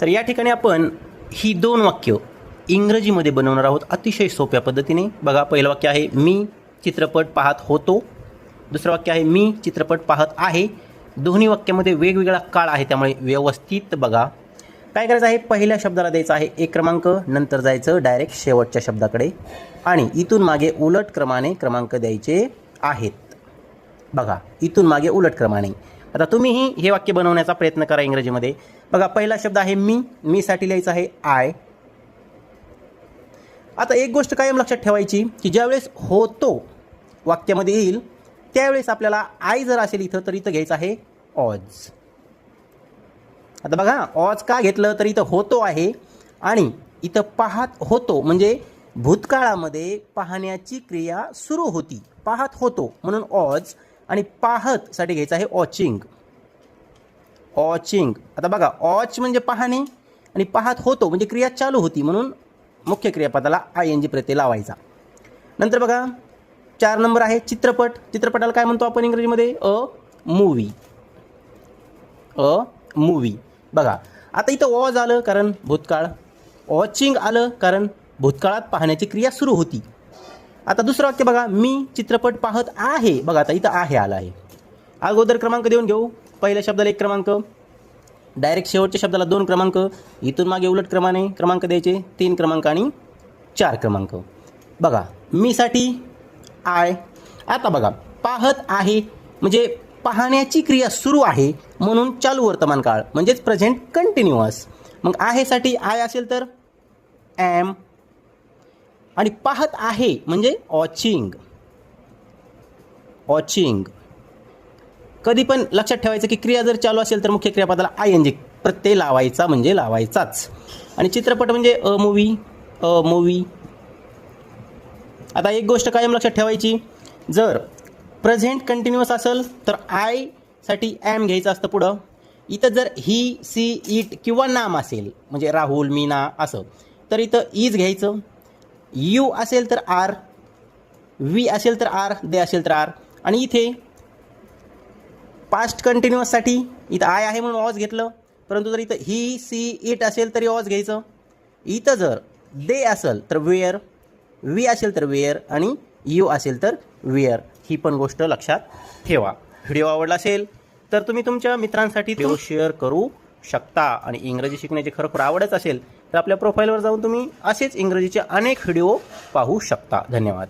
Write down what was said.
तर या ठिकाणी आपण ही 2 वाक्य इंग्रजीमध्ये बनवणार आहोत अतिशय सोप्या पद्धतीने. बघा, पहिलं वाक्य आहे मी चित्रपट पाहत होतो. दुसरं वाक्य आहे मी चित्रपट पाहत आहे. दोन्ही वाक्यामध्ये वेगवेगळा काळ आहे, त्यामुळे व्यवस्थित बघा. काय करायचं आहे, पहिल्या शब्दाला द्यायचा आहे 1 क्रमांक, नंतर जायचं डायरेक्ट शेवटच्या शब्दाकडे आणि इथून मागे उलट क्रमाने क्रमांक द्यायचे आहेत. बघा, इथून मागे उलट क्रमाने. आता तुम्हीही हे वाक्य बनवण्याचा प्रयत्न करा इंग्रजीमध्ये. बघा, पहिला शब्द आहे मी, मीसाठी लिहायचं आहे आय. आता एक गोष्ट कायम लक्षात ठेवायची की ज्यावेळेस होतो वाक्यामध्ये येईल त्यावेळेस आपल्याला आय जर असेल इथं तर इथं घ्यायचं आहे ऑज. आता बघा, ऑज का घेतलं तर इथं होतो आहे आणि इथं पाहत होतो म्हणजे भूतकाळामध्ये पाहण्याची क्रिया सुरू होती. पाहत होतो म्हणून ऑज आणि पाहत साठी घ्यायचं आहे ऑचिंग. ऑचिंग. आता बघा, ऑच म्हणजे पाहणे आणि पाहत होतो म्हणजे क्रिया चालू होती म्हणून मुख्य क्रियापदाला ING प्रत्यय लावायचा. नंतर बघा 4 नंबर आहे चित्रपट. चित्रपटाला काय म्हणतो आपण इंग्रजीमध्ये? A movie. A movie. बघा, आता इथं वॉज आलं कारण भूतकाळ, वॉचिंग आलं कारण भूतकाळात पाहण्याची क्रिया सुरू होती. आता दुसरं वाक्य बघा, मी चित्रपट पाहत आहे. बघा, आता इथं आहे आलं आहे. अगोदर क्रमांक देऊन घेऊ. पहिल्या शब्दाला 1 क्रमांक, डायरेक्ट शेवटच्या शब्दाला 2 क्रमांक, इथून मागे उलट क्रमाने क्रमांक द्यायचे 3 क्रमांक आणि 4 क्रमांक. बघा, मीसाठी आय. आता बघा, पाहत आहे म्हणजे पाहण्याची क्रिया सुरू आहे म्हणून चालू वर्तमान काळ म्हणजेच प्रेझेंट कंटिन्युअस. मग आहेसाठी आय असेल तर ॲम आणि पाहत आहे म्हणजे वॉचिंग. वॉचिंग. कधी पण लक्षात ठेवायचं की क्रिया जर चालू असेल तर मुख्य क्रियापदाला ING प्रत्यय लावायचा म्हणजे लावायचाच. आणि चित्रपट म्हणजे अ मूवी. A movie. आता एक गोष्ट कायम लक्षात ठेवायची, जर प्रेझेंट कंटिन्युअस असेल तर आय साठी ॲम घ्यायचं असतं पुढं. इथं जर ही, सी, इट किंवा नाम असेल म्हणजे राहुल, मीना असं तर इथं इज घ्यायचं. यू असेल तर आर, वी असेल तर आर, दे असेल तर आर. आणि इथे पास्ट कंटिन्युअससाठी इथं आय आहे म्हणून ऑज घेतलं, परंतु जर इथं ही, सी, इट असेल तरी ऑज घ्यायचं. इथं जर दे असेल तर वेअर, वी असेल तर वेअर आणि यू असेल तर वेअर. ही पण गोष्ट लक्षात ठेवा. व्हिडिओ आवडला असेल तर तुम्ही तुमच्या मित्रांसाठी व्हिडिओ शेअर करू शकता. आणि इंग्रजी शिकण्याची खरोखर आवडच असेल तर आपल्या प्रोफाईलवर जाऊन तुम्ही असेच इंग्रजीचे अनेक व्हिडिओ पाहू शकता. धन्यवाद.